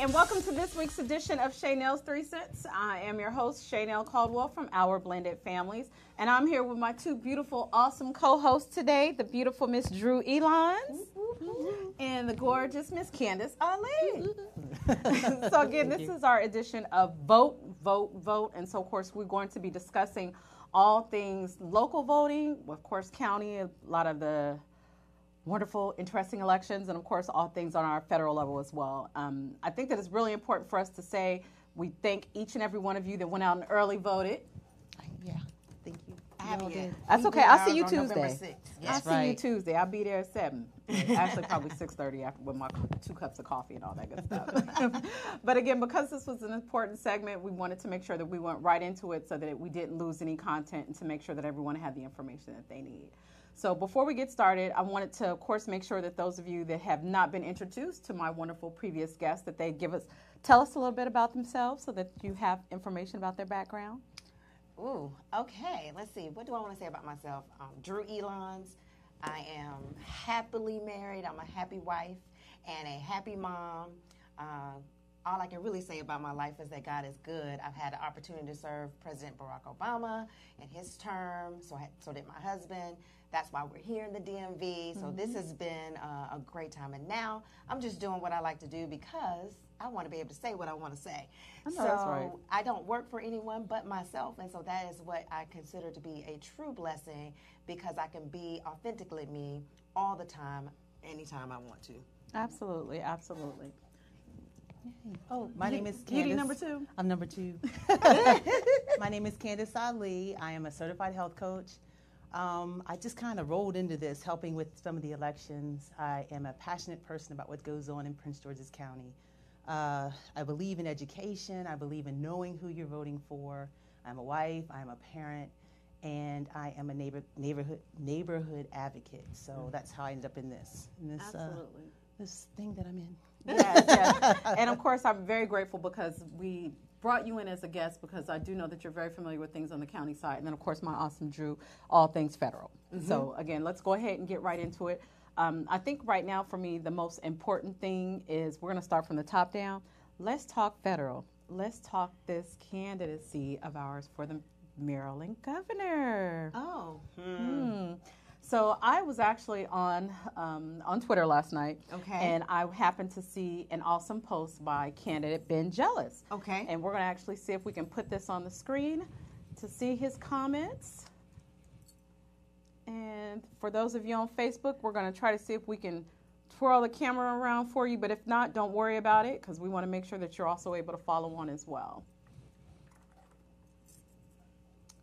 and welcome to this week's edition of Shaynel's 3 Cents. I am your host, Shaynel Caldwell from Our Blended Families, and I'm here with my two beautiful, awesome co-hosts today, the beautiful Miss Drew Elons and the gorgeous Miss Candace Ali. So again, this is our edition of Vote, Vote, Vote, and so of course we're going to be discussing all things local voting, of course county, a lot of the wonderful, interesting elections, and of course all things on our federal level as well. I think that it's really important for us to say we thank each and every one of you that went out and early voted. Yeah, thank you. I haven't yet. That's okay. I'll see you Tuesday. Yes. I'll see you Tuesday. I'll be there at 7. Actually, probably 6:30 after with my 2 cups of coffee and all that good stuff. But again, because this was an important segment, we wanted to make sure that we went right into it so that we didn't lose any content and to make sure that everyone had the information that they need. So before we get started, I wanted to, of course, make sure that those of you that have not been introduced to my wonderful previous guests, that they tell us a little bit about themselves so that you have information about their background. Ooh, okay. Let's see. What do I want to say about myself? Drew Elons. I am happily married. I'm a happy wife and a happy mom. All I can really say about my life is that God is good. I've had the opportunity to serve President Barack Obama in his term, so did my husband. That's why we're here in the DMV. So this has been a great time. And now I'm just doing what I like to do because I want to be able to say what I want to say. I know that's right. I don't work for anyone but myself. And so that is what I consider to be a true blessing because I can be authentically me all the time, anytime I want to. Absolutely, absolutely. Oh, my name is Candace. Beauty number 2. I'm number 2. My name is Candace Ali. I am a certified health coach. I just kind of rolled into this, helping with some of the elections. I am a passionate person about what goes on in Prince George's County. I believe in education. I believe in knowing who you're voting for. I'm a wife. I'm a parent. And I am a neighborhood advocate. So that's how I ended up in this. Absolutely. This thing that I'm in. Yes, yes. And of course, I'm very grateful because we brought you in as a guest because I do know that you're very familiar with things on the county side. And then, of course, my awesome Drew, all things federal. So, again, let's go ahead and get right into it. I think right now, for me, the most important thing is we're going to start from the top down. Let's talk federal. Let's talk this candidacy of ours for the Maryland governor. Oh. So I was actually on Twitter last night, and I happened to see an awesome post by candidate Ben Jealous. Okay. And we're going to actually see if we can put this on the screen to see his comments. And for those of you on Facebook, we're going to try to see if we can twirl the camera around for you. But if not, don't worry about it because we want to make sure that you're also able to follow on as well.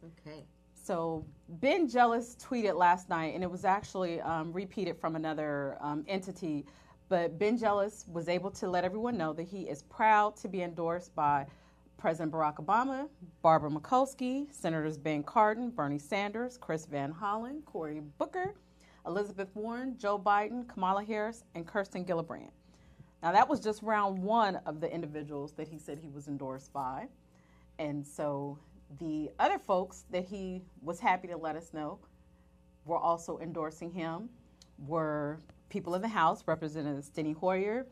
Okay. So Ben Jealous tweeted last night, and it was actually repeated from another entity, but Ben Jealous was able to let everyone know that he is proud to be endorsed by President Barack Obama, Barbara Mikulski, Senators Ben Cardin, Bernie Sanders, Chris Van Hollen, Cory Booker, Elizabeth Warren, Joe Biden, Kamala Harris, and Kirsten Gillibrand. Now that was just round 1 of the individuals that he said he was endorsed by. And so the other folks that he was happy to let us know were also endorsing him were people in the House, Representatives Steny Hoyer,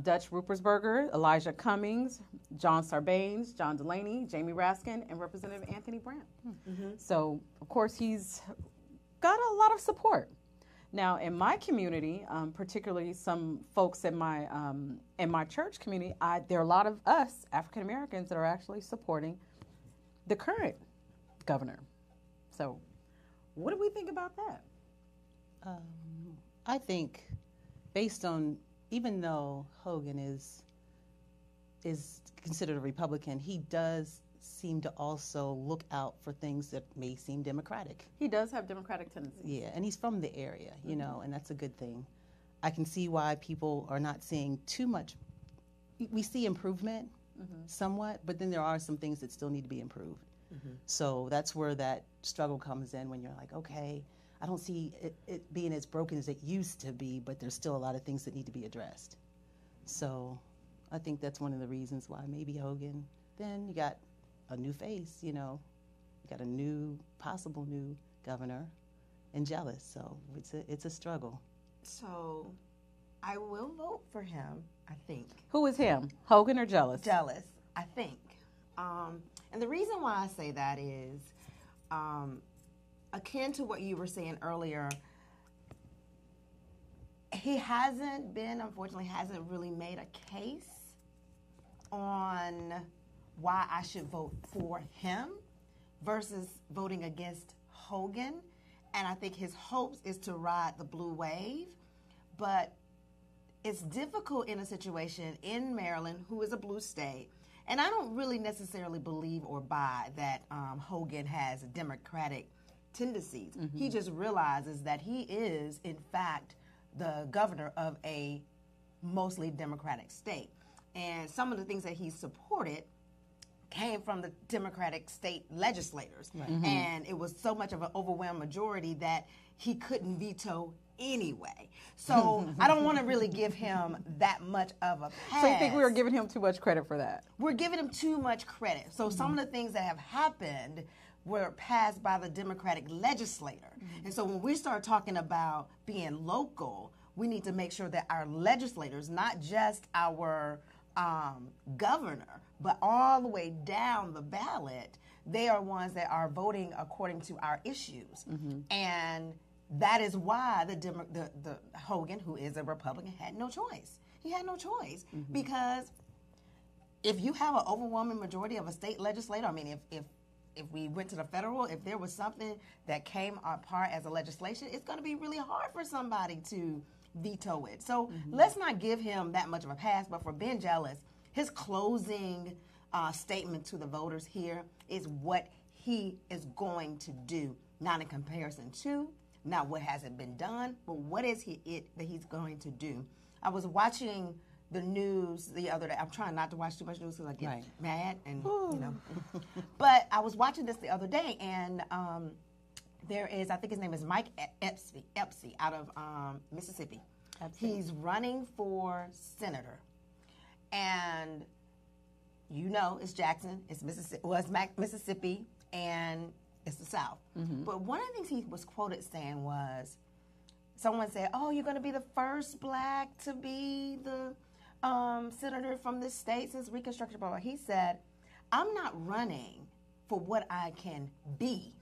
Dutch Ruppersberger, Elijah Cummings, John Sarbanes, John Delaney, Jamie Raskin, and Representative Anthony Brandt. So, of course, he's got a lot of support. Now, in my community, particularly some folks in my church community, there are a lot of us African Americans that are actually supporting the current governor. So what do we think about that? I think based on, even though Hogan is considered a Republican, he does seem to also look out for things that may seem Democratic. He does have Democratic tendencies. Yeah, and he's from the area, you know, and that's a good thing. I can see why people are not seeing too much. We see improvement somewhat, but then there are some things that still need to be improved. So that's where that struggle comes in when you're like, okay, I don't see it being as broken as it used to be, but there's still a lot of things that need to be addressed. So I think that's one of the reasons why maybe Hogan. Then you got a new face, you know, you got a possible new governor, and Jealous. So it's a struggle. So I will vote for him I think. Who is him? Hogan or Jealous? Jealous, I think. And the reason why I say that is akin to what you were saying earlier. He unfortunately hasn't really made a case on why I should vote for him versus voting against Hogan. And I think his hopes is to ride the blue wave. But it's difficult in a situation in Maryland, who is a blue state. And I don't really necessarily believe or buy that Hogan has Democratic tendencies. Mm-hmm. He just realizes that he is, in fact, the governor of a mostly Democratic state. And some of the things that he supported came from the Democratic state legislators. Right. Mm-hmm. And it was so much of an overwhelming majority that he couldn't veto anyway. So I don't want to really give him that much of a pass. So you think we were giving him too much credit for that? We're giving him too much credit. So some of the things that have happened were passed by the Democratic legislator. Mm-hmm. And so when we start talking about being local, we need to make sure that our legislators, not just our governor, but all the way down the ballot, they are ones that are voting according to our issues. Mm-hmm. And that is why the Hogan, who is a Republican, had no choice. He had no choice because if you have an overwhelming majority of a state legislator, I mean, if we went to the federal, if there was something that came apart as a legislation, it's going to be really hard for somebody to veto it. So let's not give him that much of a pass. But for Ben Jealous, his closing statement to the voters here is what he is going to do, not in comparison to, not what hasn't been done, but what is it that he's going to do. I was watching the news the other day. I'm trying not to watch too much news because I get mad and, But I was watching this the other day, and there is, I think his name is Mike Epsy out of Mississippi. He's running for senator. And it's Jackson, it's Mississippi, and it's the South. Mm-hmm. But one of the things he was quoted saying was, someone said, "Oh, you're going to be the first black to be the senator from this state since Reconstruction." He said, "I'm not running for what I can be,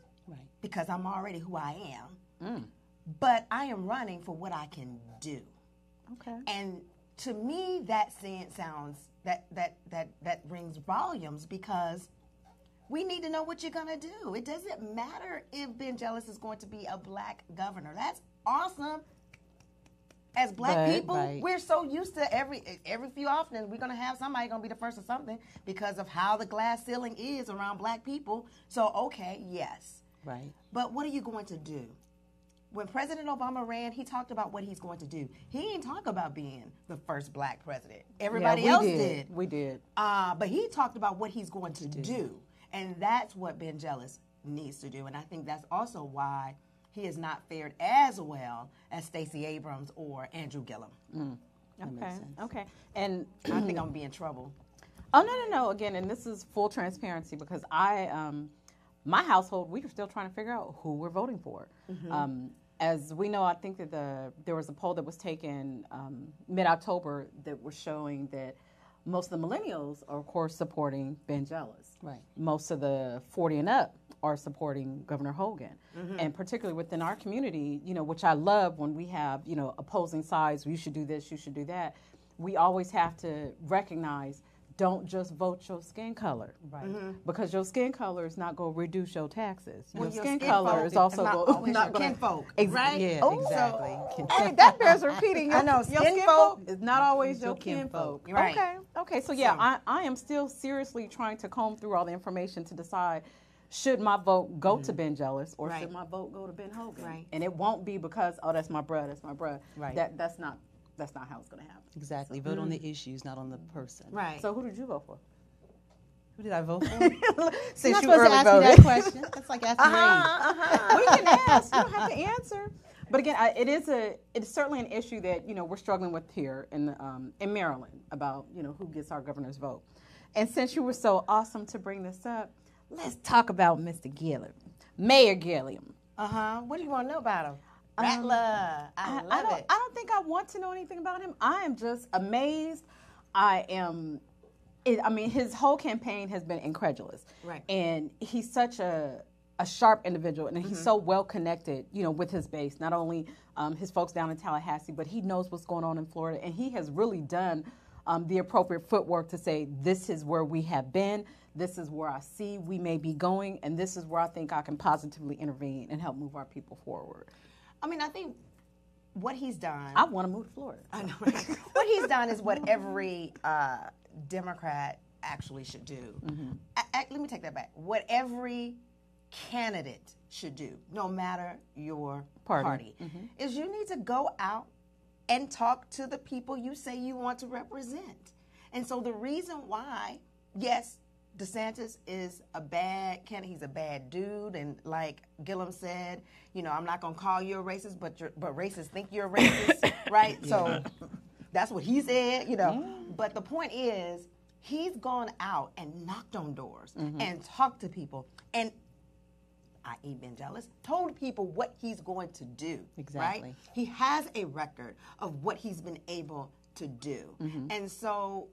because I'm already who I am, but I am running for what I can do." Okay. And to me, that sounds that rings volumes, because we need to know what you're going to do. It doesn't matter if Ben Jealous is going to be a black governor. That's awesome. As black people, we're so used to every few often we're going to have somebody going to be the first or something because of how the glass ceiling is around black people. So, okay, yes. Right. But what are you going to do? When President Obama ran, he talked about what he's going to do. He didn't talk about being the first black president. Everybody else did. We did. But he talked about what he's going to do. And that's what Ben Jealous needs to do. And I think that's also why he has not fared as well as Stacey Abrams or Andrew Gillum. Okay. And I think I'm going to be in trouble. Oh, no. Again, and this is full transparency, because my household, we are still trying to figure out who we're voting for. Mm-hmm. As we know, I think that there was a poll that was taken mid-October that was showing that most of the millennials are, of course, supporting Ben Jealous. Right. Most of the 40 and up are supporting Governor Hogan. Mm-hmm. And particularly within our community, which I love when we have, opposing sides, you should do this, you should do that. We always have to recognize, don't just vote your skin color. Right. Mm-hmm. Because your skin color is not going to reduce your taxes. Your skin color is also not kinfolk. Right? Yeah, exactly. So, hey, that bears repeating. I know, your skin folk is not always your kinfolk. Right. Okay. So yeah, I am still seriously trying to comb through all the information to decide, should my vote go to Ben Jealous, or should my vote go to Ben Hogan? Right. And it won't be because, that's my bruh. Right. That's not how it's going to happen. Exactly. Vote on the issues, not on the person. Right. So who did you vote for? Who did I vote for? Since you early voted. That question. That's like asking Well, you can ask. You don't have to answer. But again, it's certainly an issue that we're struggling with here in Maryland about who gets our governor's vote. And since you were so awesome to bring this up, let's talk about Mr. Gilliam, Mayor Gilliam. What do you want to know about him? Rattler. I love it. I don't think I want to know anything about him. I am just amazed. I mean, his whole campaign has been incredulous. Right. And he's such a sharp individual, and he's so well connected, with his base. Not only his folks down in Tallahassee, but he knows what's going on in Florida, and he has really done the appropriate footwork to say, this is where we have been, this is where I see we may be going, and this is where I think I can positively intervene and help move our people forward. I mean, I think what he's done. I want to move to Florida. I know. Right? What he's done is what every Democrat actually should do. Let me take that back. What every candidate should do, no matter your party, is you need to go out and talk to the people you say you want to represent. And so the reason why, yes, DeSantis is a bad candidate. He's a bad dude, and like Gillum said, I'm not gonna call you a racist, but racists think you're a racist, right? Yeah. So that's what he said, But the point is, he's gone out and knocked on doors and talked to people, and i.e. Ben Jealous, told people what he's going to do. Exactly. Right? He has a record of what he's been able to do. And so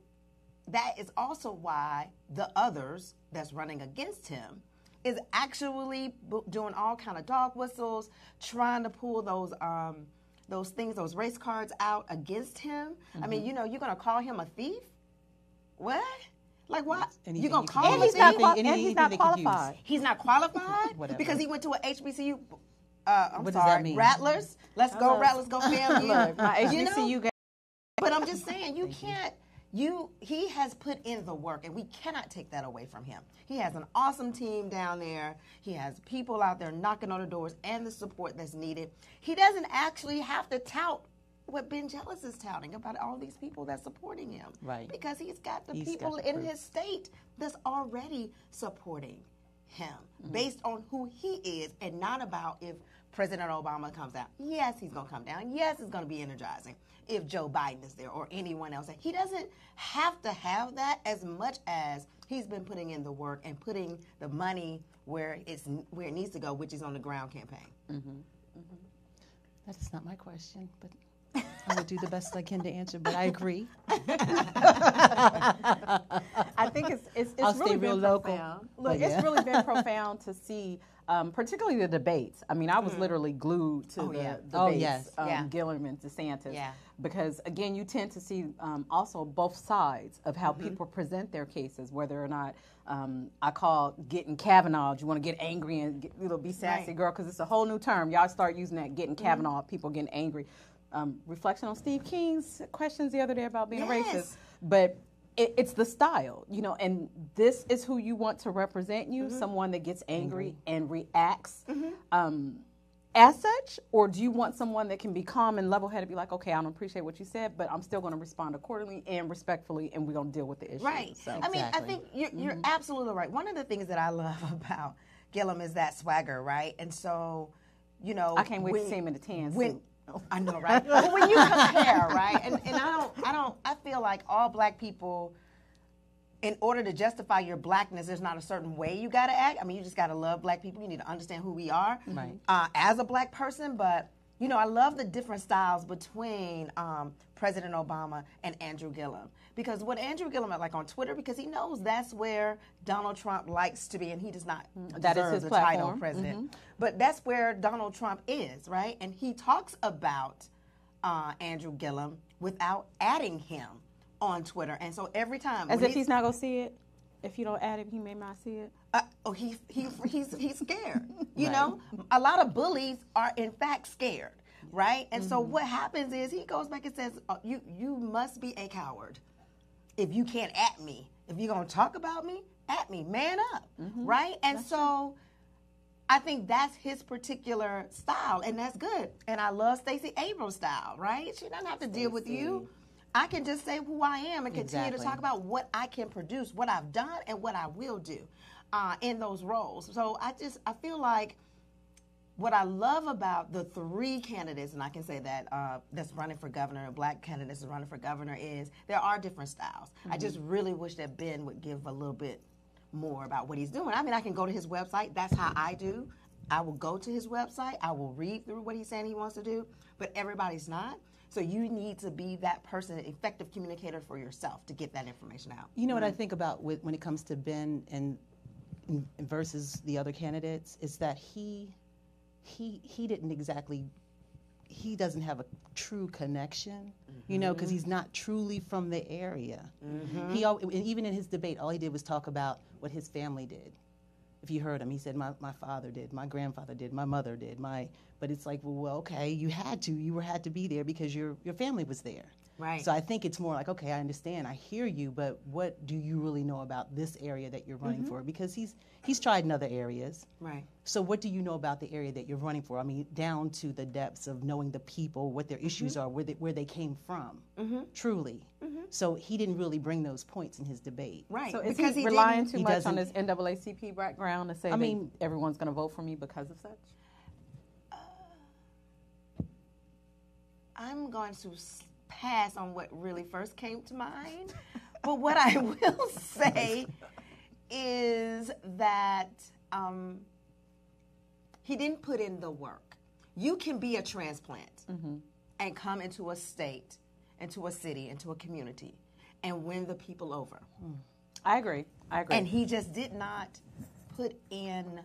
that is also why the others that's running against him is actually doing all kind of dog whistles, trying to pull those things, those race cards out against him. I mean, you're going to call him a thief? What? Like what? You're going to call him a thief? And he's not qualified. He's not qualified? Because he went to an HBCU. What does that mean? Rattlers. Let's go, Rattlers, go FAMU. Look, my HBCU But I'm just saying, you can't. He has put in the work, and we cannot take that away from him. He has an awesome team down there. He has people out there knocking on the doors and the support that's needed. He doesn't actually have to tout what Ben Jealous is touting about all these people that's supporting him. Right. Because he's got the people in his state that's already supporting him based on who he is, and not about if President Obama comes out. Yes, he's going to come down. Yes, it's going to be energizing if Joe Biden is there or anyone else. He doesn't have to have that as much as he's been putting in the work and putting the money where it needs to go, which is on the ground campaign. That is not my question, but I will do the best I can to answer, but I agree. I think it's I'll really stay real been local. profound. Look, it's really been profound to see, particularly the debates. I mean, I was literally glued to the debates, Gillum and DeSantis. Yeah. Because, again, you tend to see also both sides of how people present their cases, whether or not I call getting Kavanaugh. You want to get angry and be sassy, girl, because it's a whole new term. Y'all start using that, getting Kavanaugh, people getting angry. Reflection on Steve King's questions the other day about being racist. But it's the style, and this is who you want to represent you, someone that gets angry and reacts as such, or do you want someone that can be calm and level-headed, be like, okay, I don't appreciate what you said, but I'm still going to respond accordingly and respectfully, and we're going to deal with the issue. Right. So. I mean, I think you're absolutely right. One of the things that I love about Gillum is that swagger, right? And so, I can't wait to see him in the tan suit. I know, right? But when you compare, right, and I feel like all black people, in order to justify your blackness, there's not a certain way you got to act. I mean, you just got to love black people. You need to understand who we are as a black person. But, I love the different styles between President Obama and Andrew Gillum. Because what Andrew Gillum is like on Twitter, because he knows that's where Donald Trump likes to be, and he does not deserve the title president. But that's where Donald Trump is, right? And he talks about Andrew Gillum without adding him on Twitter. And so every time, as if he's not gonna see it. If you don't add him, he may not see it. He's scared. You know, a lot of bullies are in fact scared, right? And so what happens is he goes back and says, "You must be a coward if you can't at me. If you're gonna talk about me, at me, man up, right?" And that's so. I think that's his particular style, and that's good. And I love Stacey Abrams' style, right? She doesn't have to deal with you. I can just say who I am and continue to talk about what I can produce, what I've done, and what I will do in those roles. So I feel like what I love about the three candidates, and I can say that that's running for governor, black candidates is running for governor, is there are different styles. I just really wish that Ben would give a little bit more about what he's doing. I mean, I can go to his website. That's how I do. I will go to his website. I will read through what he's saying he wants to do, but everybody's not. So you need to be that person, an effective communicator for yourself to get that information out. You know what I think about when it comes to Ben and versus the other candidates is that he didn't exactly, he doesn't have a true connection, you know, because he's not truly from the area. And even in his debate, all he did was talk about what his family did. If you heard him, he said, my father did, my grandfather did, my mother did, but it's like, well, okay, you had to be there because your family was there. Right. So I think it's more like, okay, I understand, I hear you, but what do you really know about this area that you're running for? Because he's tried in other areas. Right. So what do you know about the area that you're running for? I mean, down to the depths of knowing the people, what their issues are, where they came from, truly. So he didn't really bring those points in his debate. Right. So is because he relying too he much on doesn't- his NAACP background to say that everyone's going to vote for me because of such? I'm going to pass on what really first came to mind. But what I will say is that he didn't put in the work. You can be a transplant and come into a state, into a city, into a community, and win the people over. I agree. And he just did not put in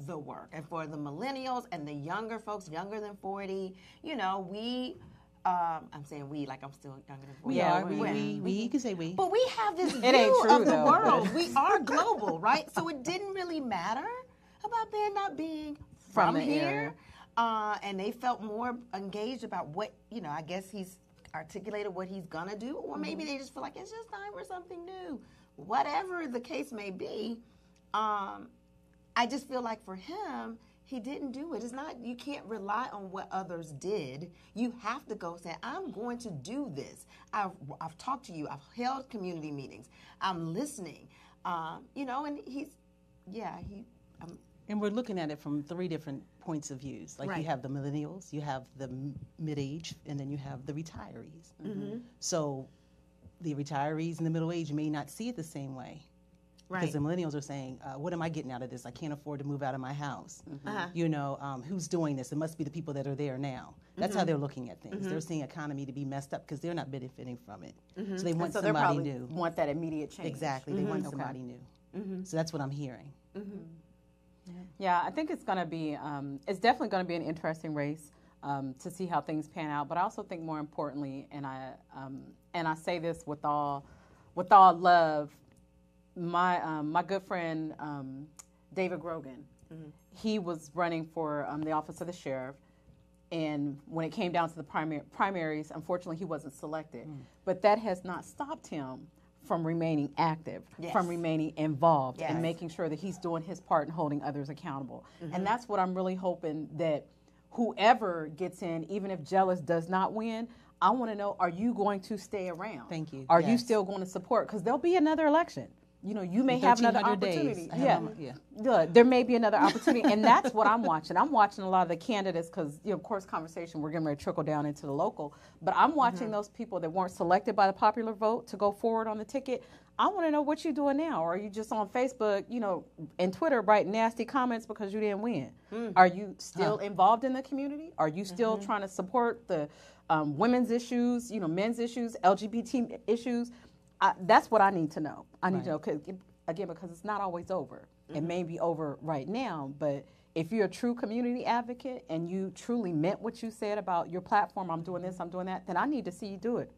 the work. And for the millennials and the younger folks, younger than 40, you know, I'm saying we like I'm still younger than 40. Yeah, we you can say we. But we have this It ain't view true, of the though, world. but- We are global, right? So it didn't really matter about Ben not being From from the here. And they felt more engaged about what, you know, I guess he's articulated what he's going to do. Or maybe they just feel like it's just time for something new. Whatever the case may be, I just feel like for him, he didn't do it. It's not, you can't rely on what others did. You have to go say, I'm going to do this. I've talked to you. I've held community meetings. I'm listening. You know, and And we're looking at it from 3 different points of views. Like you have the millennials, you have the mid-age, and then you have the retirees. So the retirees and the middle age may not see it the same way. Because the millennials are saying, what am I getting out of this? I can't afford to move out of my house. You know, who's doing this? It must be the people that are there now. That's how they're looking at things. They're seeing economy to be messed up because they're not benefiting from it. So they want So they somebody probably new. want that immediate change. Exactly. They want somebody new. So that's what I'm hearing. Yeah, I think it's going to be, it's definitely going to be an interesting race to see how things pan out. But I also think more importantly, and I say this with all love, my good friend David Grogan, he was running for the office of the sheriff, and when it came down to the primaries, unfortunately he wasn't selected. But that has not stopped him from remaining active, from remaining involved, and making sure that he's doing his part and holding others accountable. And that's what I'm really hoping that whoever gets in, even if Jealous does not win, I want to know, are you going to stay around? Thank you. Are you still going to support? Because there'll be another election. You know, you may have another 1300 opportunity. days. There may be another opportunity, and that's what I'm watching. I'm watching a lot of the candidates because, you know, of course, conversation, we're getting ready to trickle down into the local. But I'm watching those people that weren't selected by the popular vote to go forward on the ticket. I want to know what you're doing now. Or are you just on Facebook, you know, and Twitter writing nasty comments because you didn't win? Are you still involved in the community? Are you still trying to support the women's issues, you know, men's issues, LGBT issues? That's what I need to know. I need to know, because it's not always over. It may be over right now, but if you're a true community advocate and you truly meant what you said about your platform, I'm doing this, I'm doing that, then I need to see you do it.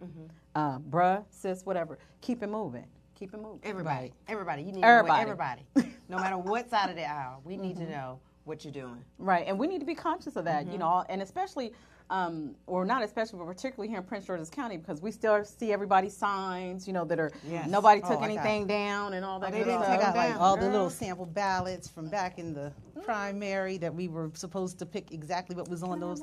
Bruh, sis, whatever. Keep it moving. Keep it moving. Everybody. You need to know everybody. No matter what side of the aisle, we need to know what you're doing. Right, and we need to be conscious of that, you know, and especially, or not especially, but particularly here in Prince George's County, because we still see everybody's signs, you know, that are, nobody took anything down and all that. They good didn't stuff. take I got like down, all the girl. little sample ballots from back in the primary that we were supposed to pick exactly what was on those.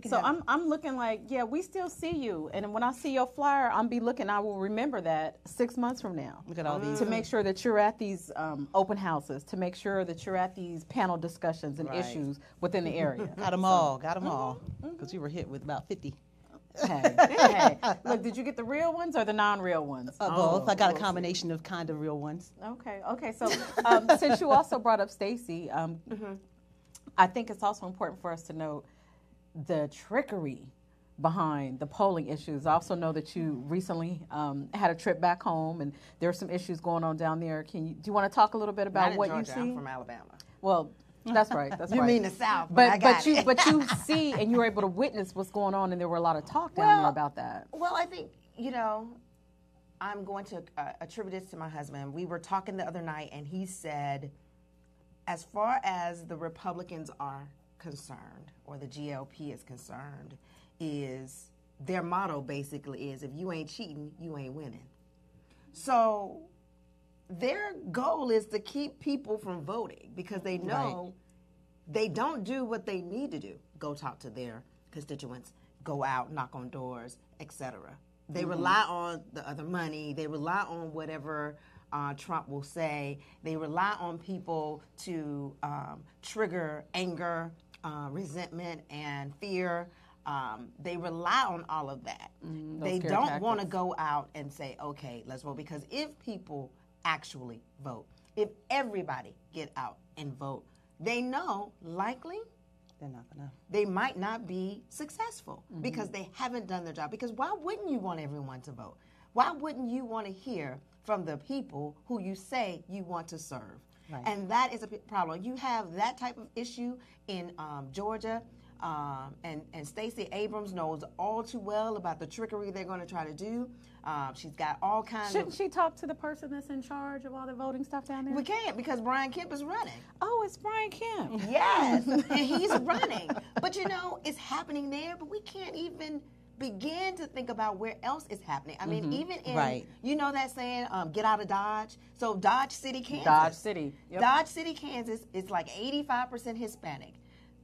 So I'm looking like, yeah, we still see you. And when I see your flyer, I'm be looking, I will remember that 6 months from now. Look at all these. To make sure that you're at these open houses, to make sure that you're at these panel discussions and issues within the area. Got them all. Because we were hit with about 50. Hey. Look, did you get the real ones or the non-real ones? Both. I got a combination of kind of real ones. Okay. So since you also brought up Stacy, I think it's also important for us to note the trickery behind the polling issues. I also know that you recently had a trip back home, and there are some issues going on down there. Do you want to talk a little bit about what Georgia, you see? I'm from Alabama. Well, that's right. That's You right. mean the South, but you see, and you were able to witness what's going on, and there were a lot of talk down there about that. Well, I think, I'm going to attribute this to my husband. We were talking the other night, and he said, as far as the Republicans are concerned, or the GOP is concerned, is their motto basically is, if you ain't cheating, you ain't winning. So their goal is to keep people from voting because they know they don't do what they need to do. Go talk to their constituents, go out, knock on doors, etc. They rely on the other money. They rely on whatever Trump will say. They rely on people to trigger anger, resentment, and fear. They rely on all of that. They don't want to go out and say, okay, let's vote. Because if people actually vote, if everybody get out and vote, they know likely They're not gonna. they might not be successful because they haven't done their job. Because why wouldn't you want everyone to vote? Why wouldn't you want to hear from the people who you say you want to serve? Right. And that is a problem. You have that type of issue in Georgia, and Stacey Abrams knows all too well about the trickery they're going to try to do. She's got all kinds Shouldn't she talk to the person that's in charge of all the voting stuff down there? We can't because Brian Kemp is running. Oh, it's Brian Kemp. Yes, and he's running. But it's happening there, but we can't even begin to think about where else it's happening. I mean, even in, that saying, get out of Dodge. So Dodge City, Kansas. Dodge City. Yep. Dodge City, Kansas is like 85% Hispanic.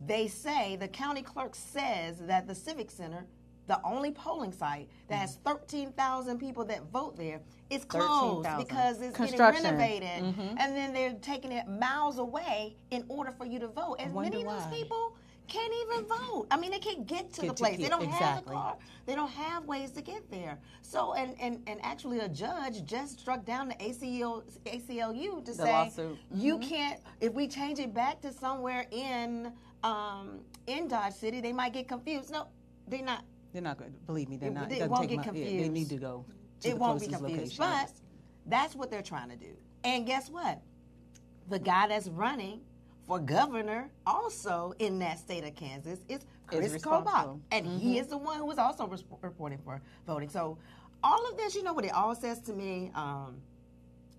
They say, the county clerk says that the Civic Center, the only polling site that has 13,000 people that vote there, is closed because it's getting renovated. And then they're taking it miles away in order for you to vote. And many of those people can't even vote. I mean, they can't get to the place. They don't have the car. They don't have ways to get there. So, and actually a judge just struck down the ACLU to say, lawsuit. You can't, if we change it back to somewhere in Dodge City, they might get confused. No, they're not. They're not going to, believe me, they're not. They won't get confused. They need to go to it the won't be closest confused. location. But that's what they're trying to do. And guess what? The guy that's running for governor also in that state of Kansas is Chris Kobach. And he is the one who is also reporting for voting. So all of this, what it all says to me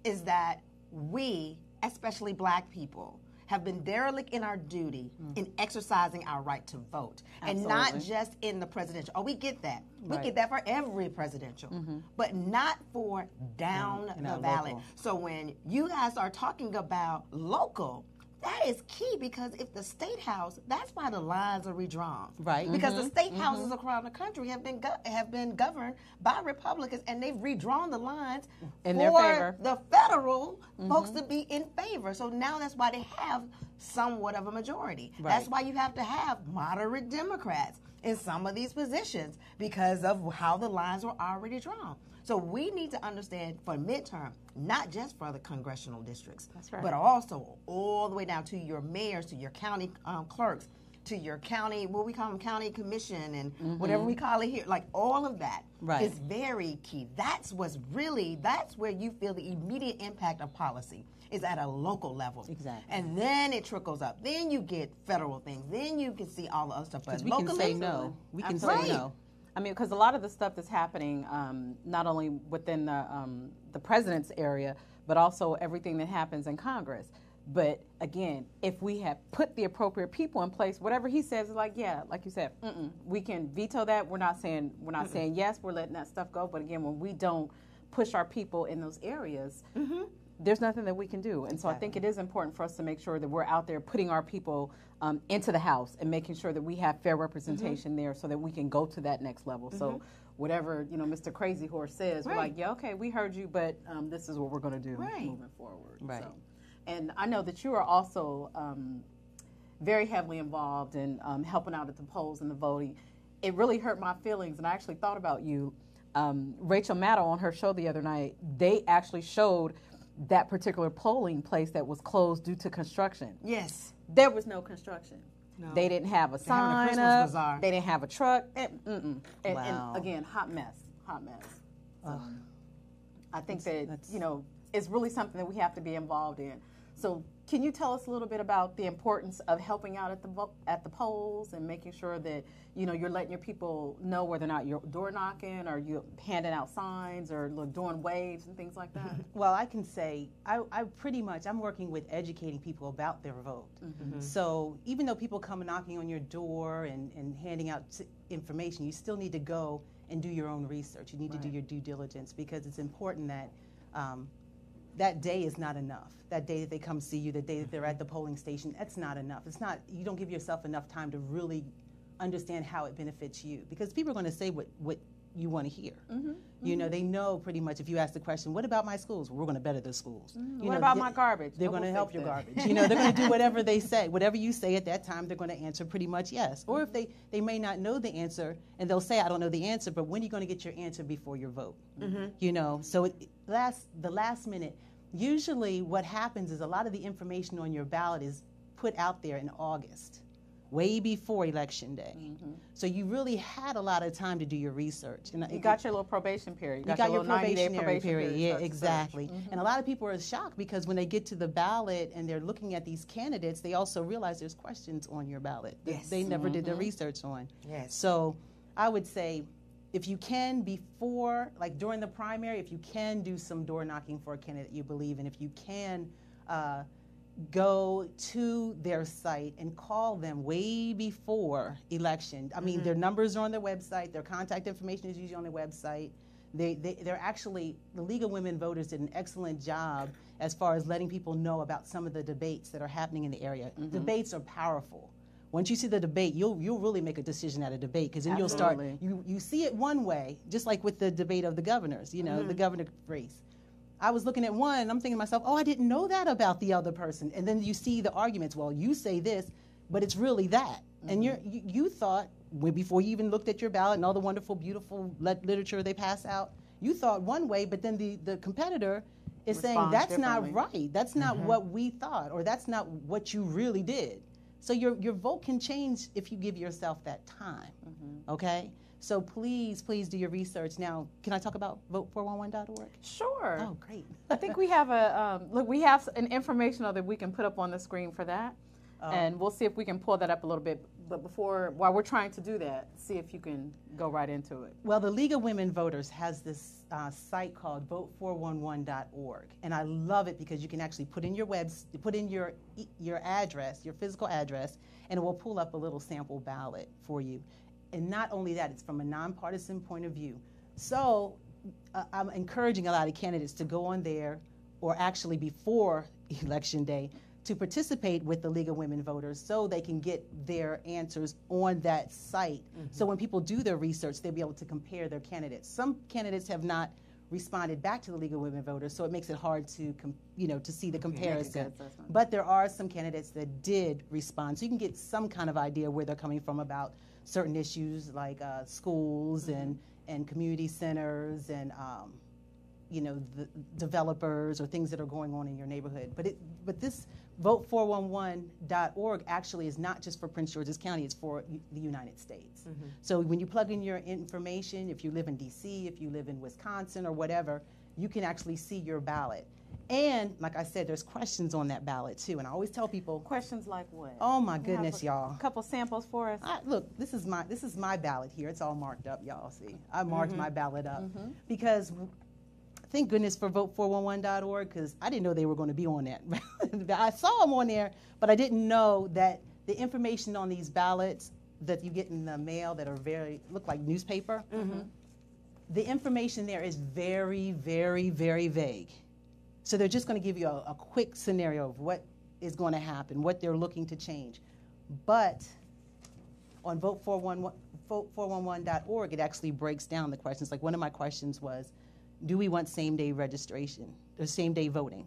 is that we, especially black people, have been derelict in our duty in exercising our right to vote. Absolutely. And not just in the presidential. Oh, we get that. We get that for every presidential. But not for down the ballot. Local. So when you guys are talking about local, that is key because if the state house, that's why the lines are redrawn. Right. Because the state houses around the country have been governed by Republicans, and they've redrawn the lines in their favor. The federal folks to be in favor. So now that's why they have somewhat of a majority. Right. That's why you have to have moderate Democrats in some of these positions because of how the lines were already drawn. So we need to understand for midterm, not just for the congressional districts, but also all the way down to your mayors, to your county clerks, to your county, what we call them, county commission and whatever we call it here. Like all of that is very key. That's where you feel the immediate impact of policy is at a local level. Exactly. And then it trickles up. Then you get federal things. Then you can see all the other stuff. But we locally, can say no. We can say no. I mean, because a lot of the stuff that's happening, not only within the president's area, but also everything that happens in Congress. But again, if we have put the appropriate people in place, whatever he says is like, yeah, like you said, we can veto that. We're not saying yes. We're letting that stuff go. But again, when we don't push our people in those areas, there's nothing that we can do. And so I think it is important for us to make sure that we're out there putting our people into the House and making sure that we have fair representation there so that we can go to that next level. So whatever, Mr. Crazy Horse says, we're like, yeah, okay, we heard you, but this is what we're going to do moving forward. Right. So, and I know that you are also very heavily involved in helping out at the polls and the voting. It really hurt my feelings, and I actually thought about you. Rachel Maddow on her show the other night, they actually showed that particular polling place that was closed due to construction. Yes. There was no construction. No. They didn't have a They're having a sign Christmas up. bazaar. They didn't have a truck. And Wow. again, hot mess. Ugh. I think That's- it's really something that we have to be involved in. So can you tell us a little bit about the importance of helping out at the polls and making sure that, you're letting your people know whether or not you're door knocking or you're handing out signs or doing waves and things like that? Well, I can say I'm working with educating people about their vote. Mm-hmm. So even though people come knocking on your door and handing out information, you still need to go and do your own research. You need to do your due diligence, because it's important that that day is not enough. That day that they come see you, the day that they're at the polling station, that's not enough. You don't give yourself enough time to really understand how it benefits you, because people are going to say what you want to hear. Mm-hmm. They know pretty much if you ask the question, what about my schools? Well, we're going to better the schools. What about my garbage? They're going to help your garbage. They're going to do whatever they say. Whatever you say at that time, they're going to answer pretty much yes. Or if they may not know the answer, and they'll say, I don't know the answer, but when are you going to get your answer before your vote? So the last minute, usually what happens is a lot of the information on your ballot is put out there in August, way before Election Day. Mm-hmm. So you really had a lot of time to do your research. And you got your little probation period. You got your little 90-day probationary period. Yeah, starts to exactly. search. And a lot of people are shocked, because when they get to the ballot and they're looking at these candidates, they also realize there's questions on your ballot that Yes. they never did their research on. Yes. So I would say, if you can, before, like during the primary, if you can do some door knocking for a candidate you believe in, if you can go to their site and call them way before election. I mean, their numbers are on their website, their contact information is usually on their website. They're actually, the League of Women Voters did an excellent job as far as letting people know about some of the debates that are happening in the area. Debates are powerful. Once you see the debate, you'll really make a decision at a debate, because then you'll start, you see it one way, just like with the debate of the governors, the governor race. I was looking at one, and I'm thinking to myself, oh, I didn't know that about the other person. And then you see the arguments, well, you say this, but it's really that. And you thought, before you even looked at your ballot and all the wonderful, beautiful literature they pass out, you thought one way, but then the competitor is saying, that's not right. That's not what we thought, or that's not what you really did. So your vote can change if you give yourself that time, okay? So please do your research. Now, can I talk about vote411.org? Sure. Oh, great. I think we have we have an informational that we can put up on the screen for that. And we'll see if we can pull that up a little bit. But while we're trying to do that, see if you can go right into it. Well, the League of Women Voters has this site called vote411.org, and I love it because you can actually put in your address, your physical address, and it will pull up a little sample ballot for you. And not only that, it's from a nonpartisan point of view. So I'm encouraging a lot of candidates to go on there, or actually before Election Day, to participate with the League of Women Voters, so they can get their answers on that site. So when people do their research, they'll be able to compare their candidates. Some candidates have not responded back to the League of Women Voters, so it makes it hard to to see the comparison. But there are some candidates that did respond, so you can get some kind of idea where they're coming from about certain issues like schools and community centers and the developers or things that are going on in your neighborhood. But this vote411.org actually is not just for Prince George's County, it's for the United States. So when you plug in your information, if you live in DC, if you live in Wisconsin or whatever, you can actually see your ballot. And like I said, there's questions on that ballot too. And I always tell people, Questions like what? oh my goodness, y'all. A couple samples for us. Look, this is my ballot here. It's all marked up, y'all. See, I marked my ballot up because thank goodness for vote411.org, because I didn't know they were going to be on that. I saw them on there, but I didn't know that the information on these ballots that you get in the mail that are look like newspaper, the information there is very, very, very vague. So they're just going to give you a quick scenario of what is going to happen, what they're looking to change. But on vote411.org, it actually breaks down the questions. Like one of my questions was, do we want same-day registration or same-day voting?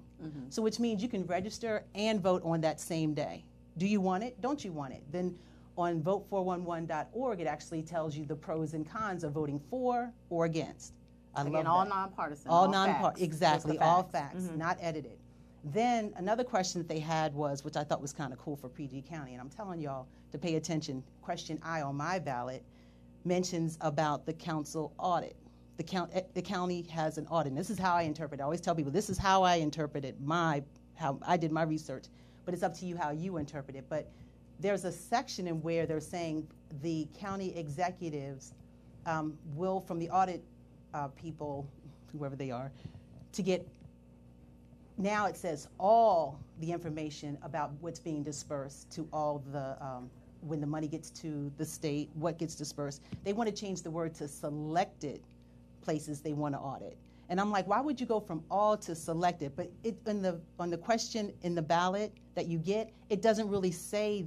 So which means you can register and vote on that same day. Do you want it? Don't you want it? Then on vote411.org, it actually tells you the pros and cons of voting for or against. I Again, love all that. nonpartisan. All facts. exactly, Just the all facts. facts, not edited. Then another question that they had was, which I thought was kind of cool for PG County, and I'm telling y'all to pay attention. Question I on my ballot mentions about the council audit. The county has an audit. And this is how I interpret it. I always tell people this is how I interpreted how I did my research, but it's up to you how you interpret it. But there's a section in where they're saying the county executives will, from the audit people, whoever they are, to get, now it says all the information about what's being dispersed to all the, when the money gets to the state, what gets dispersed. They want to change the word to selected places they want to audit. And I'm like, why would you go from all to selected? But on the question in the ballot that you get, it doesn't really say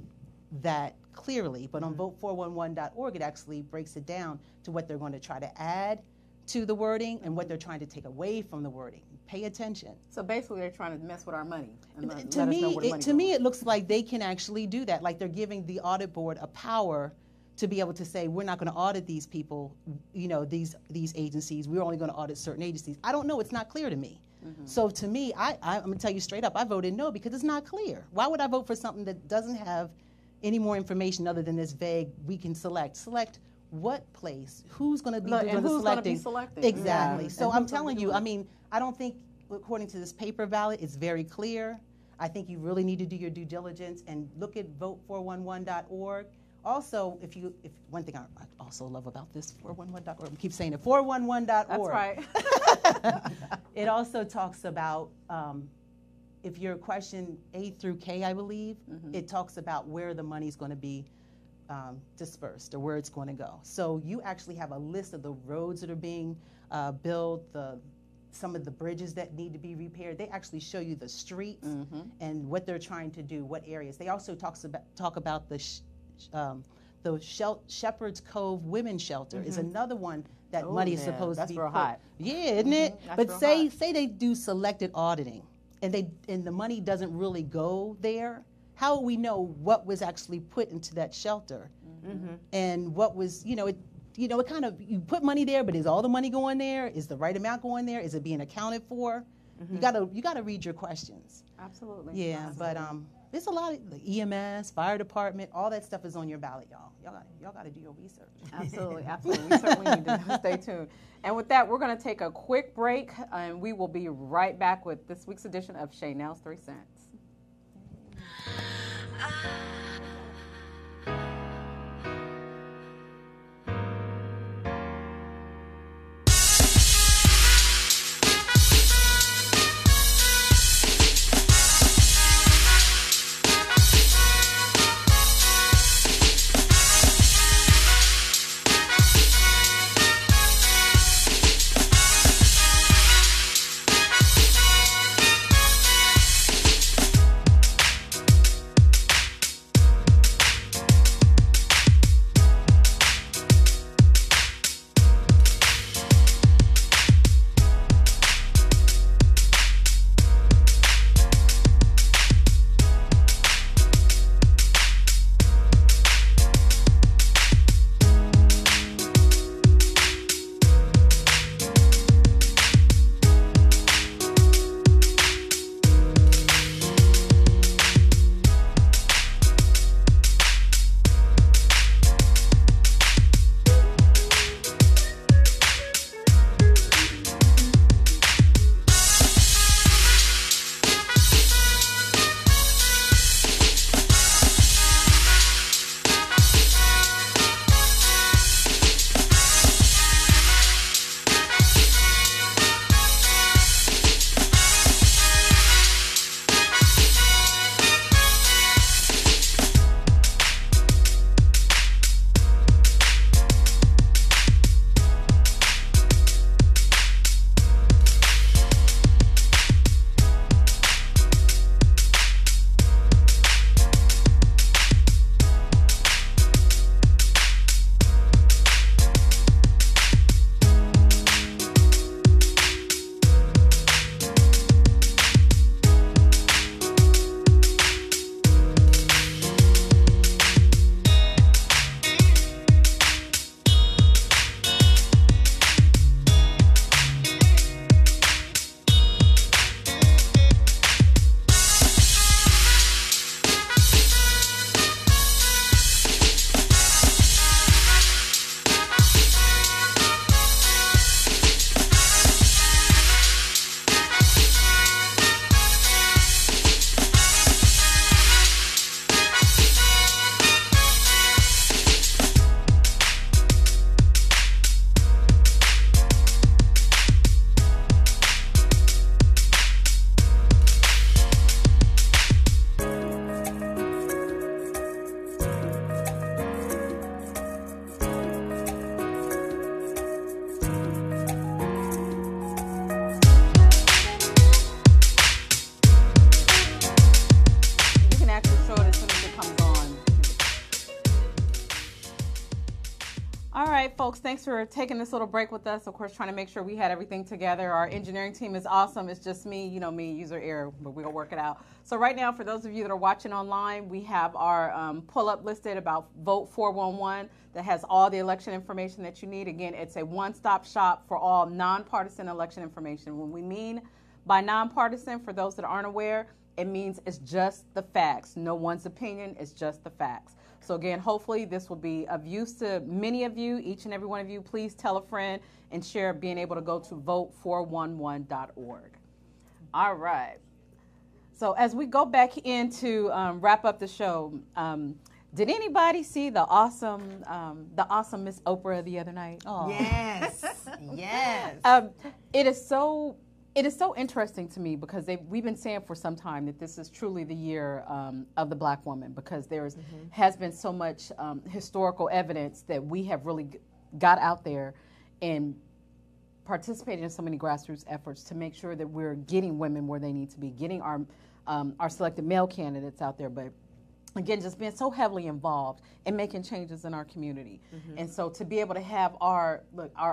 that clearly. But on vote411.org, it actually breaks it down to what they're going to try to add to the wording and what they're trying to take away from the wording. Pay attention. So basically, they're trying to mess with our money. And To me, it looks like they can actually do that. Like they're giving the audit board a power to be able to say, we're not going to audit these people, these agencies. We're only going to audit certain agencies. I don't know. It's not clear to me. So to me, I'm going to tell you straight up, I voted no because it's not clear. Why would I vote for something that doesn't have any more information other than this vague, we can select? Select what place? Who's going to be doing the selecting? Exactly. Yeah. So I'm telling you, I don't think, according to this paper ballot, it's very clear. I think you really need to do your due diligence and look at vote411.org. Also, if one thing I also love about this 411.org, I keep saying it, 411.org. That's right. It also talks about if your question A through K, I believe, it talks about where the money's going to be dispersed or where it's going to go. So you actually have a list of the roads that are being built, some of the bridges that need to be repaired. They actually show you the streets and what they're trying to do, what areas. They also talk about the Shepherd's Cove Women's Shelter is another one that money is supposed to be real hot. Yeah, isn't it? That's But real say hot. they do selected auditing and the money doesn't really go there. How will we know what was actually put into that shelter and what was, it kind of, you put money there, but is all the money going there? Is the right amount going there? Is it being accounted for? You gotta read your questions. Absolutely. Yeah, but there's a lot of the EMS, fire department, all that stuff is on your ballot, y'all. Y'all got to do your research. Absolutely. We certainly need to stay tuned. And with that, we're going to take a quick break, and we will be right back with this week's edition of Shaynel's 3 Cents. right, folks, thanks for taking this little break with us. Of course, trying to make sure we had everything together. Our engineering team is awesome. It's just me, user error, but we'll work it out. So right now, for those of you that are watching online, we have our pull-up listed about Vote 411 that has all the election information that you need. Again, it's a one-stop shop for all nonpartisan election information. When we mean by nonpartisan, for those that aren't aware, it means it's just the facts. No one's opinion, it's just the facts. So again, hopefully this will be of use to many of you, each and every one of you. Please tell a friend and share being able to go to vote411.org. All right. So as we go back in to wrap up the show, did anybody see the awesome Miss Oprah the other night? Oh. Yes, yes. It is so interesting to me because we've been saying for some time that this is truly the year of the Black woman, because there has been so much historical evidence that we have really got out there and participated in so many grassroots efforts to make sure that we're getting women where they need to be, getting our selected male candidates out there, but again, just being so heavily involved in making changes in our community. And so to be able to have our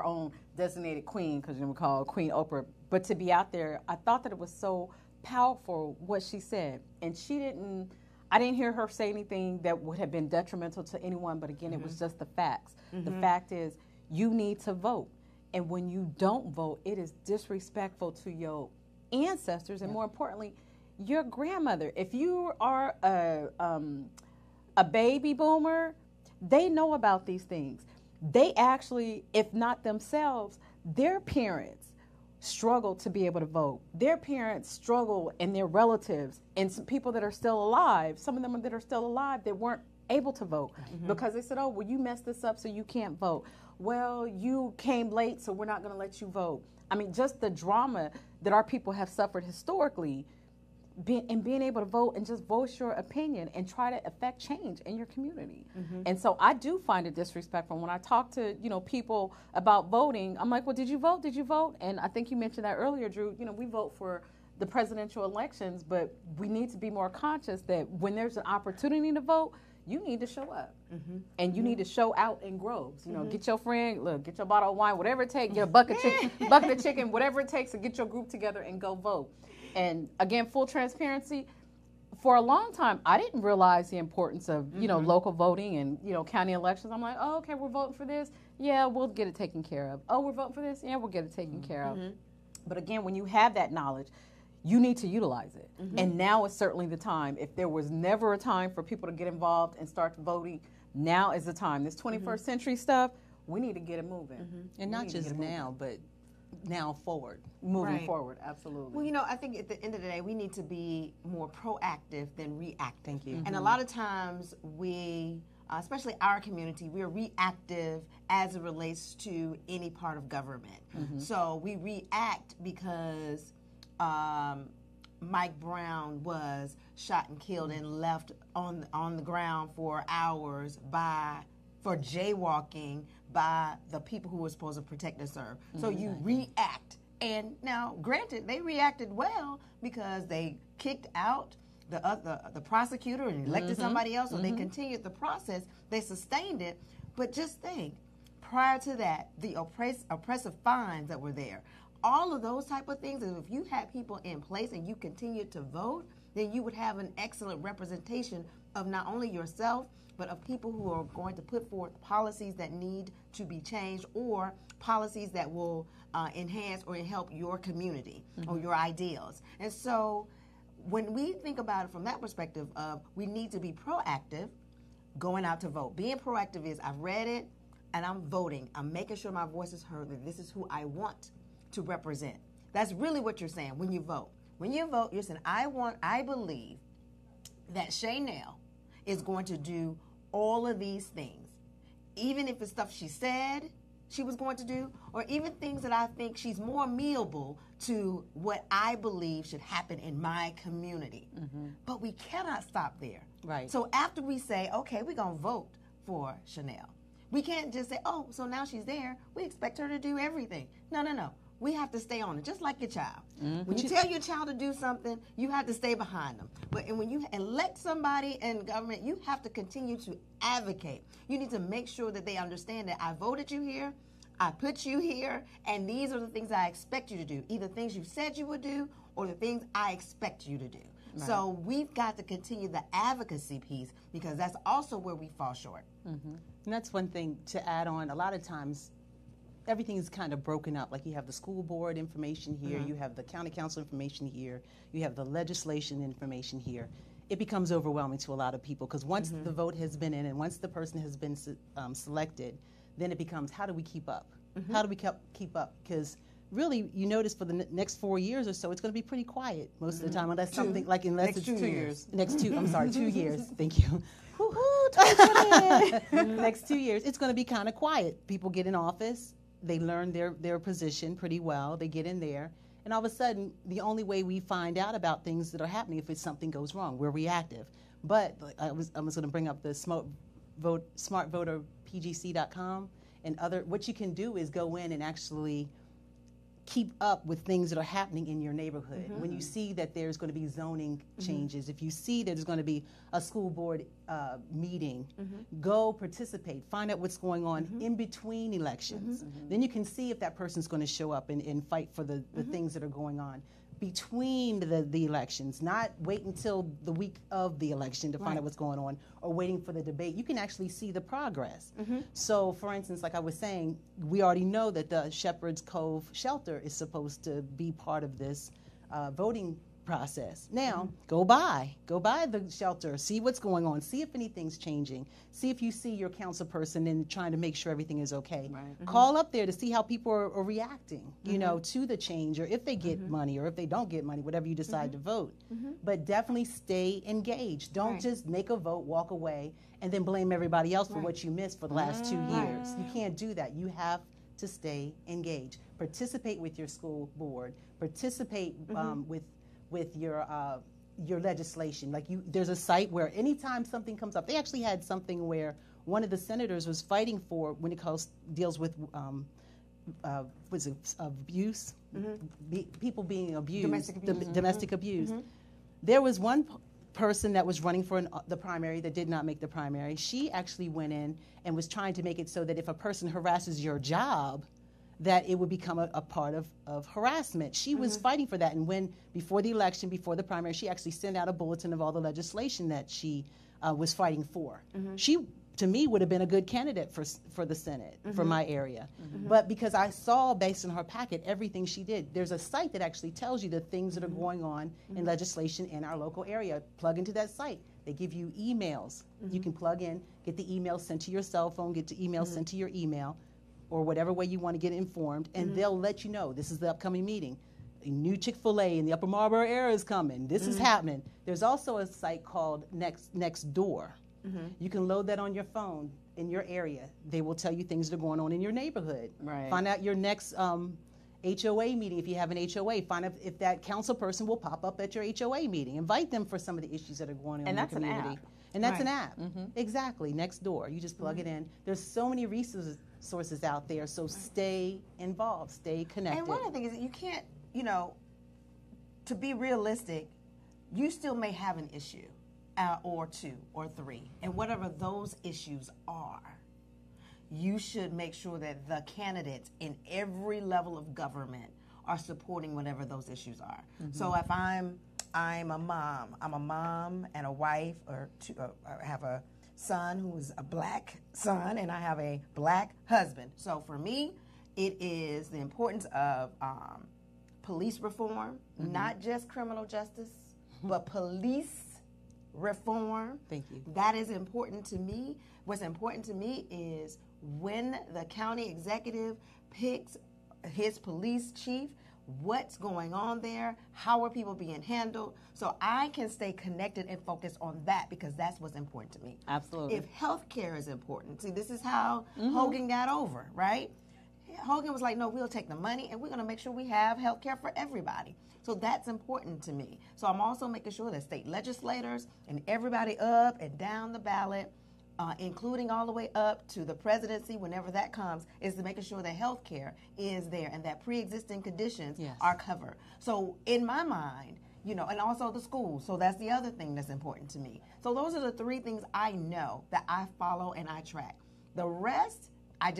own designated queen, because we call her Queen Oprah, but to be out there, I thought that it was so powerful what she said. And I didn't hear her say anything that would have been detrimental to anyone, but again, it was just the facts. The fact is, you need to vote. And when you don't vote, it is disrespectful to your ancestors, and more importantly, your grandmother. If you are a baby boomer, they know about these things. They actually, if not themselves, their parents struggle to be able to vote. Their parents struggle, and their relatives and some people that are still alive, some of them that are still alive that weren't able to vote because they said, oh, well, you messed this up so you can't vote. Well, you came late, so we're not going to let you vote. I mean, just the drama that our people have suffered historically, being able to vote and just voice your opinion and try to affect change in your community. And so I do find it disrespectful when I talk to people about voting. I'm like, well, did you vote? Did you vote? And I think you mentioned that earlier, Drew. We vote for the presidential elections, but we need to be more conscious that when there's an opportunity to vote, you need to show up. And you need to show out in groves. Get your friend, get your bottle of wine, whatever it takes, get a bucket of chicken, whatever it takes to get your group together and go vote. And again, full transparency, for a long time, I didn't realize the importance of, local voting and, county elections. I'm like, oh, okay, we're voting for this. Yeah, we'll get it taken care of. Oh, we're voting for this. Yeah, we'll get it taken care of. But again, when you have that knowledge, you need to utilize it. And now is certainly the time. If there was never a time for people to get involved and start voting, now is the time. This 21st century stuff, we need to get it moving. And not just now, but now forward. Moving forward, absolutely. Well, I think at the end of the day, we need to be more proactive than reactive. Thank you. And a lot of times we, especially our community, we're reactive as it relates to any part of government. So we react because Mike Brown was shot and killed and left on the ground for hours for jaywalking by the people who were supposed to protect and serve. So you react. And now, granted, they reacted well because they kicked out the prosecutor and elected somebody else, so they continued the process. They sustained it. But just think, prior to that, the oppressive fines that were there, all of those type of things, and if you had people in place and you continued to vote, then you would have an excellent representation of not only yourself, but of people who are going to put forth policies that need to be changed or policies that will enhance or help your community or your ideals. And so when we think about it from that perspective of we need to be proactive, going out to vote. Being proactive is I've read it and I'm voting. I'm making sure my voice is heard, that this is who I want to represent. That's really what you're saying when you vote. When you vote, you're saying, I believe that Shaynel is going to do all of these things, even if it's stuff she said she was going to do, or even things that I think she's more amenable to what I believe should happen in my community. But we cannot stop there. Right. So after we say, okay, we're going to vote for Shaynel, we can't just say, oh, so now she's there, we expect her to do everything. No. we have to stay on it, just like your child. When you tell your child to do something, you have to stay behind them. But when you elect somebody in government, you have to continue to advocate. You need to make sure that they understand that I voted you here, I put you here, and these are the things I expect you to do. Either things you said you would do or the things I expect you to do. Right. So we've got to continue the advocacy piece because that's also where we fall short. And that's one thing to add on. A lot of times, everything is kind of broken up. Like you have the school board information here, you have the county council information here, you have the legislation information here. It becomes overwhelming to a lot of people because once the vote has been in and once the person has been selected, then it becomes how do we keep up? How do we keep up? Because really, you notice for the next 4 years or so, it's going to be pretty quiet most of the time, unless something like unless it's 2 years. Next 2, I'm sorry, 2 years. Thank you. Next 2 years, it's going to be kind of quiet. People get in office, they learn their position pretty well, they get in there, and all of a sudden, the only way we find out about things that are happening if it's something goes wrong, we're reactive. But I was going to bring up the smartvoterpgc.com and other. What you can do is go in and actually keep up with things that are happening in your neighborhood. When you see that there's going to be zoning changes, if you see that there's going to be a school board meeting, go participate, find out what's going on in between elections. Then you can see if that person's going to show up and fight for the things that are going on between the elections, not wait until the week of the election to find out what's going on or waiting for the debate. You can actually see the progress. So, for instance, like I was saying, we already know that the Shepherd's Cove shelter is supposed to be part of this voting process. Now, go by the shelter, see what's going on, see if anything's changing, see if you see your council person and trying to make sure everything is okay. Call up there to see how people are reacting, you know, to the change, or if they get money or if they don't get money, whatever you decide to vote. But definitely stay engaged. Don't just make a vote, walk away, and then blame everybody else for what you missed for the last 2 years. You can't do that. You have to stay engaged. Participate with your school board. Participate with your legislation. Like there's a site where anytime something comes up, they actually had something where one of the senators was fighting for when it deals with abuse, people being abused, domestic abuse. There was one person that was running for the primary that did not make the primary. She actually went in and was trying to make it so that if a person harasses your job, that it would become a part of harassment. She was fighting for that, and before the election, before the primary, she actually sent out a bulletin of all the legislation that she was fighting for. She, to me, would have been a good candidate for the Senate, for my area. But because I saw, based on her packet, everything she did, there's a site that actually tells you the things that are going on in legislation in our local area. Plug into that site. They give you emails. You can plug in, get the email sent to your cell phone, get the email sent to your email, or whatever way you want to get informed, and they'll let you know this is the upcoming meeting. A new Chick-fil-A in the Upper Marlboro area is coming. This is happening. There's also a site called Next Door. You can load that on your phone in your area. They will tell you things that are going on in your neighborhood. Find out your next HOA meeting if you have an HOA. Find out if that council person will pop up at your HOA meeting. Invite them for some of the issues that are going on in your community. An app. And that's an app. Exactly. Next Door. You just plug it in. There's so many resources out there, so stay involved, stay connected. And one of the things is that you can't, to be realistic, you still may have an issue or 2 or 3, and whatever those issues are, you should make sure that the candidates in every level of government are supporting whatever those issues are. So if I'm a mom and a wife, or I have a son who's a black son, and I have a black husband. So for me, it is the importance of police reform, not just criminal justice, but police reform. Thank you. That is important to me. What's important to me is when the county executive picks his police chief, what's going on there, how are people being handled, so I can stay connected and focused on that, because that's what's important to me. Absolutely. If health care is important, see, this is how Hogan got over, right? Hogan was like, no, we'll take the money and we're going to make sure we have health care for everybody. So that's important to me. So I'm also making sure that state legislators and everybody up and down the ballot including all the way up to the presidency, whenever that comes, is to making sure that health care is there and that pre-existing conditions are covered. So in my mind, and also the schools. So that's the other thing that's important to me. So those are the three things I know that I follow and I track. The rest, I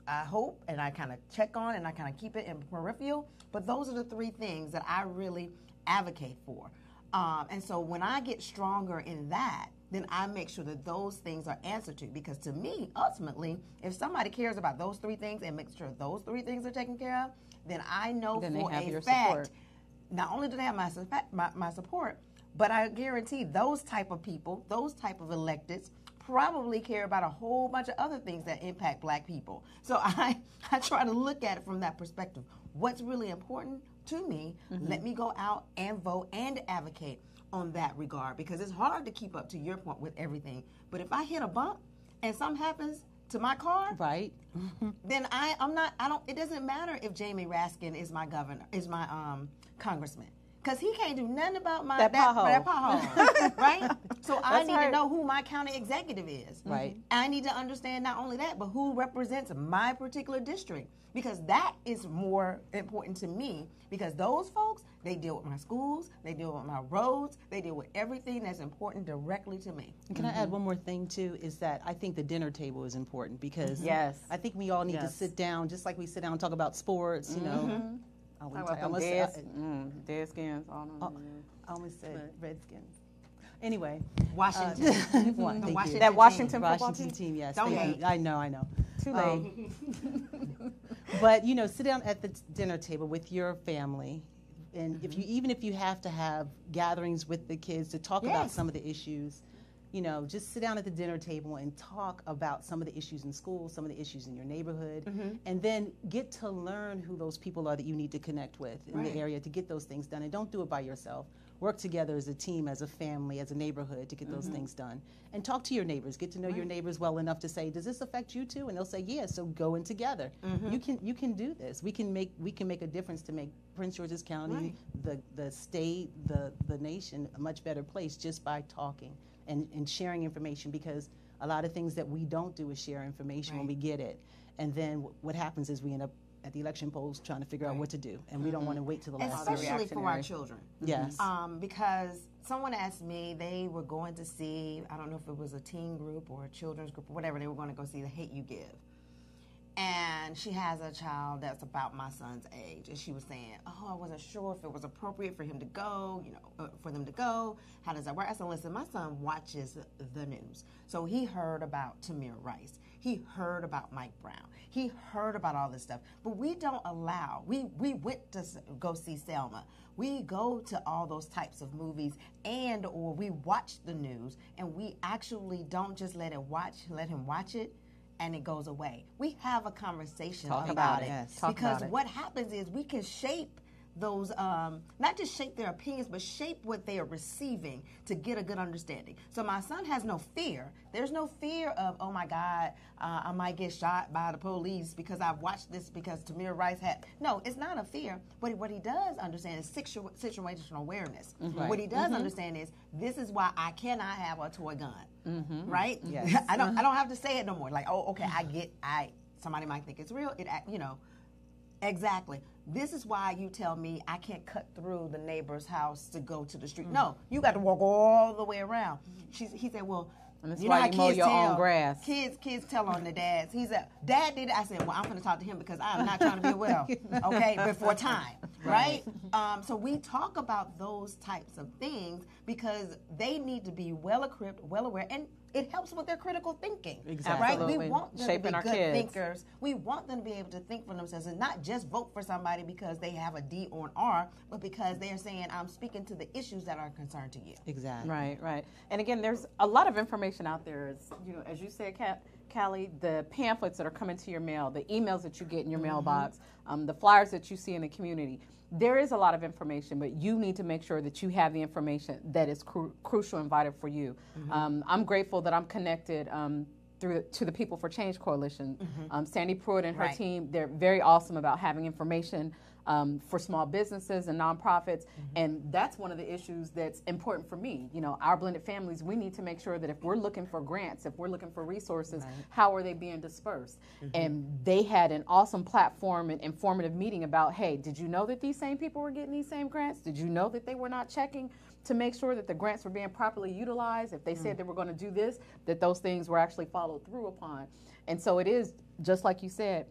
hope and I kind of check on and I kind of keep it in peripheral. But those are the three things that I really advocate for. And so when I get stronger in that, then I make sure that those things are answered to. Because to me, ultimately, if somebody cares about those three things and makes sure those three things are taken care of, then I know for a fact, not only do they have my support, but I guarantee those type of people, those type of electeds, probably care about a whole bunch of other things that impact black people. So I try to look at it from that perspective. What's really important to me, let me go out and vote and advocate on that regard, because it's hard to keep up, to your point, with everything. But if I hit a bump and something happens to my car, right, then it doesn't matter if Jamie Raskin is my governor, is my congressman, because he can't do nothing about that pothole. Right? So I need to know who my county executive is. Right. I need to understand not only that, but who represents my particular district, because that is more important to me, because those folks, they deal with my schools, they deal with my roads, they deal with everything that's important directly to me. And can I add one more thing, too, is that I think the dinner table is important, because I think we all need to sit down, just like we sit down and talk about sports, dead skins. I almost said Redskins. Anyway, Washington. That Washington football team, yes. Don't hate. I know. Too late. But sit down at the dinner table with your family, and even if you have to have gatherings with the kids to talk about some of the issues, just sit down at the dinner table and talk about some of the issues in school, some of the issues in your neighborhood, and then get to learn who those people are that you need to connect with in the area to get those things done. And don't do it by yourself. Work together as a team, as a family, as a neighborhood to get those things done. And talk to your neighbors. Get to know your neighbors well enough to say, does this affect you too? And they'll say, yeah, so go in together. You can do this. We can make a difference to make Prince George's County, the state, the nation a much better place just by talking and sharing information, because a lot of things that we don't do is share information when we get it. And then what happens is we end up at the election polls trying to figure out what to do, and we don't want to wait till the last minute. Especially for our children. Yes. Because someone asked me, they were going to see, I don't know if it was a teen group or a children's group or whatever, they were going to go see The Hate U Give. And she has a child that's about my son's age, and she was saying, I wasn't sure if it was appropriate for him to go, for them to go. How does that work? I said, listen, my son watches the news. So he heard about Tamir Rice. He heard about Mike Brown. He heard about all this stuff. But we don't allow, we went to go see Selma. We go to all those types of movies or we watch the news, and we actually don't just let him watch it and it goes away. We have a conversation about it. Yes. Because what happens is we can shape those, not just shape their opinions, but shape what they are receiving to get a good understanding. So my son has no fear. There's no fear of, oh my God, I might get shot by the police because I've watched this because Tamir Rice had. No, it's not a fear. But what he does understand is situational awareness. Right. What he does understand is, this is why I cannot have a toy gun. Right? Yes. I don't have to say it no more. Like, oh, okay, somebody might think it's real. Exactly. This is why you tell me I can't cut through the neighbor's house to go to the street. No, you got to walk all the way around. He said, well, and that's why you mow your own grass. Kids tell on the dads. He said, Dad did it. I said, well, I'm going to talk to him because I'm not trying to be well, okay, before time, right? So we talk about those types of things because they need to be well-equipped, well-aware, and it helps with their critical thinking. Exactly. Right? We want them Shaping to our be good kids. thinkers. We want them to be able to think for themselves and not just vote for somebody because they have a D or an R, but because they're saying, I'm speaking to the issues that are a concern to you. Exactly. Right. And again, there's a lot of information out there. As you said, Callie, the pamphlets that are coming to your mail, the emails that you get in your mailbox, the flyers that you see in the community. There is a lot of information, but you need to make sure that you have the information that is crucial and vital for you. I'm grateful that I'm connected to the People for Change Coalition. Sandy Pruitt and her team, they're very awesome about having information for small businesses and nonprofits. And that's one of the issues that's important for me. You know, our blended families, we need to make sure that if we're looking for grants, if we're looking for resources, how are they being dispersed? And they had an awesome platform and informative meeting about, hey, did you know that these same people were getting these same grants? Did you know that they were not checking to make sure that the grants were being properly utilized? If they said they were going to do this, that those things were actually followed through upon. And so it is, just like you said,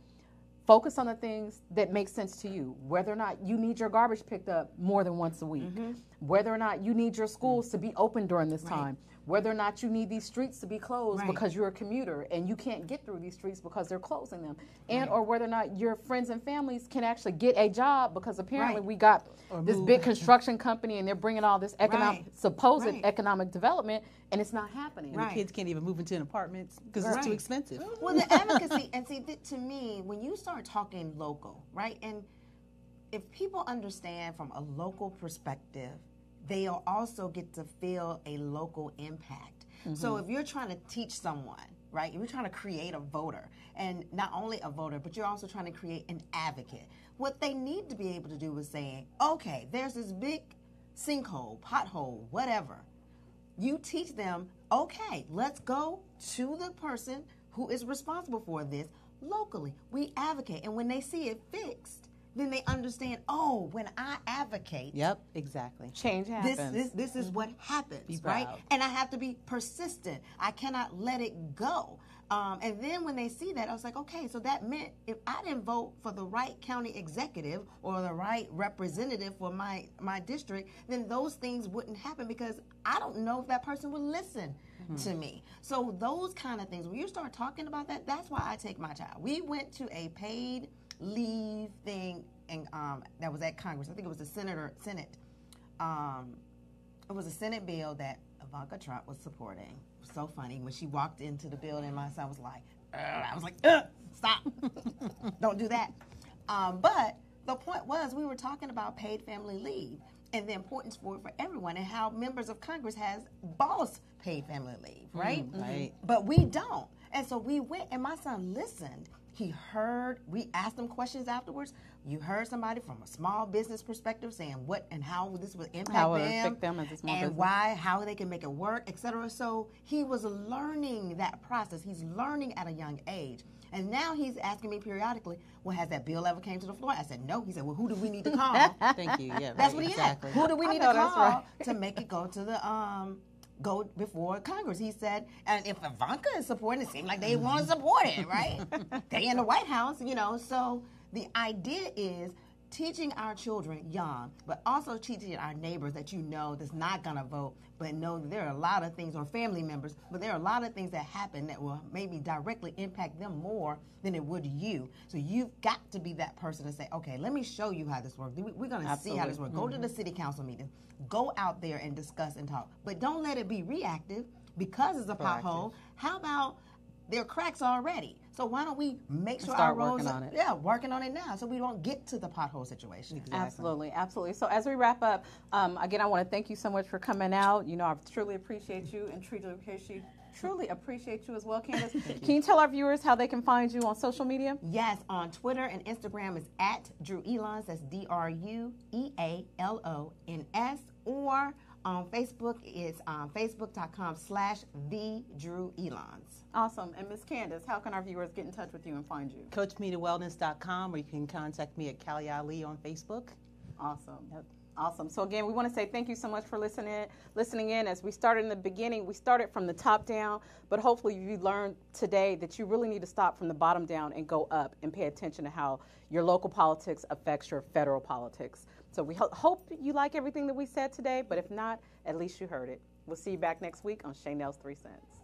focus on the things that make sense to you. Whether or not you need your garbage picked up more than once a week, whether or not you need your schools to be open during this time, whether or not you need these streets to be closed because you're a commuter and you can't get through these streets because they're closing them, and or whether or not your friends and families can actually get a job because apparently we got this big construction company and they're bringing all this supposed economic development, and it's not happening. And the kids can't even move into an apartment because it's too expensive. Well, the advocacy, and see, to me, when you start talking local, right, and if people understand from a local perspective, they'll also get to feel a local impact. So if you're trying to teach someone, right, if you're trying to create a voter, and not only a voter, but you're also trying to create an advocate, what they need to be able to do is say, okay, there's this big sinkhole, pothole, whatever. You teach them, okay, let's go to the person who is responsible for this locally. We advocate, and when they see it fixed, then they understand, oh, when I advocate. Yep, exactly. Change happens. This is what happens, Be right? proud. And I have to be persistent. I cannot let it go. And then when they see that, I was like, okay, so that meant if I didn't vote for the right county executive or the right representative for my district, then those things wouldn't happen because I don't know if that person would listen to me. So those kind of things, when you start talking about that, that's why I take my child. We went to a paid leave thing, and that was at Congress. I think it was the Senate. It was a Senate bill that Ivanka Trump was supporting. It was so funny when she walked into the building. My son was like, I was like, stop, don't do that. But the point was, we were talking about paid family leave and the importance for it for everyone, and how members of Congress has boss paid family leave, right? Right. But we don't. And so we went, and my son listened. He heard, we asked him questions afterwards. You heard somebody from a small business perspective saying what and how this would impact How would it them, affect them as a small and business. why, how they can make it work, etc. So he was learning that process. He's learning at a young age. And now he's asking me periodically, well, has that bill ever came to the floor? I said, no. He said, well, who do we need to call? Thank you. Yeah, That's right, what he exactly. asked. Who do we need know to that's call right. to make it go to the go before Congress? He said, and if Ivanka is supporting it, seems like they want to support it, right? They in the White House, you know. So the idea is teaching our children young, but also teaching our neighbors that you know that's not going to vote, but know that there are a lot of things, or family members, but there are a lot of things that happen that will maybe directly impact them more than it would you. So you've got to be that person to say, okay, let me show you how this works. We're going to see how this works. Go to the city council meeting. Go out there and discuss and talk. But don't let it be reactive because it's a pothole. How about there are cracks already? So why don't we make sure our roads working on it. Yeah, working on it now so we don't get to the pothole situation. Exactly. Absolutely, absolutely. So as we wrap up, again, I want to thank you so much for coming out. You know, I truly appreciate you and truly appreciate you as well, Candace. Can you tell our viewers how they can find you on social media? Yes, on Twitter and Instagram is at Drew Elons. That's DRUEALONS. Or on Facebook, it's facebook.com/TheDrewElons. Awesome. And Miss Candace, how can our viewers get in touch with you and find you? CoachMeToWellness.com, or you can contact me at Callie Ali on Facebook. Awesome. Awesome. So again, we want to say thank you so much for listening in. As we started in the beginning, we started from the top down, but hopefully you learned today that you really need to stop from the bottom down and go up and pay attention to how your local politics affects your federal politics. So we hope you like everything that we said today, but if not, at least you heard it. We'll see you back next week on Shaynel's 3 Cents.